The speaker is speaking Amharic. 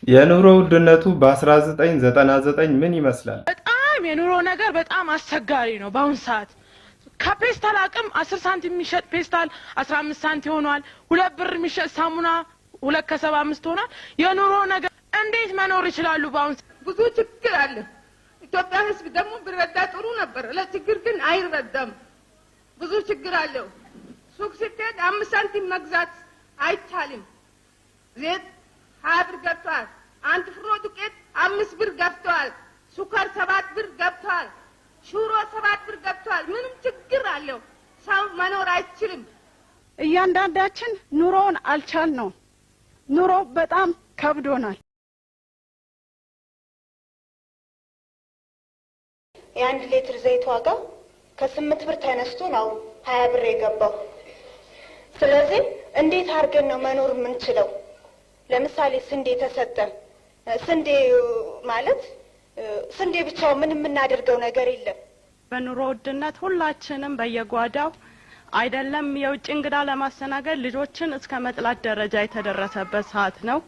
የኑሮ ውድነቱ በ1999 ምን ይመስላል? በጣም የኑሮ ነገር በጣም አስቸጋሪ ነው። በአሁን ሰዓት ከፔስታል አቅም 10 ሳንቲም የሚሸጥ ፔስታል 15 ሳንቲም ሆኗል። 2 ብር የሚሸጥ ሳሙና 2.75 ሆኗል። የኑሮ ነገር እንዴት መኖር ይችላሉ? በአሁን ብዙ ችግር አለ። ኢትዮጵያ ሕዝብ ደግሞ ቢረዳ ጥሩ ነበር። ለችግር ግን አይረዳም። ብዙ ችግር አለው። ሱቅ ስትሄድ 5 ሳንቲም መግዛት አይቻልም። ዘይት 20 ብር ገብቷል። አንድ ፍሮ ዱቄት 5 ብር ገብቷል። ሱካር 7 ብር ገብቷል። ሽሮ 7 ብር ገብቷል። ምንም ችግር አለው። ሰው መኖር አይችልም። እያንዳንዳችን ኑሮውን አልቻልነው። ኑሮ በጣም ከብዶናል። የአንድ ሊትር ዘይት ዋጋ ከ8 ብር ተነስቶ ነው 20 ብር የገባው። ስለዚህ እንዴት አድርገን ነው መኖር የምንችለው? ለምሳሌ ስንዴ ተሰጠ። ስንዴ ማለት ስንዴ ብቻው ምን የምናደርገው ነገር የለም። በኑሮ ውድነት ሁላችንም በየጓዳው አይደለም የውጭ እንግዳ ለማስተናገድ ልጆችን እስከ መጥላት ደረጃ የተደረሰበት ሰዓት ነው።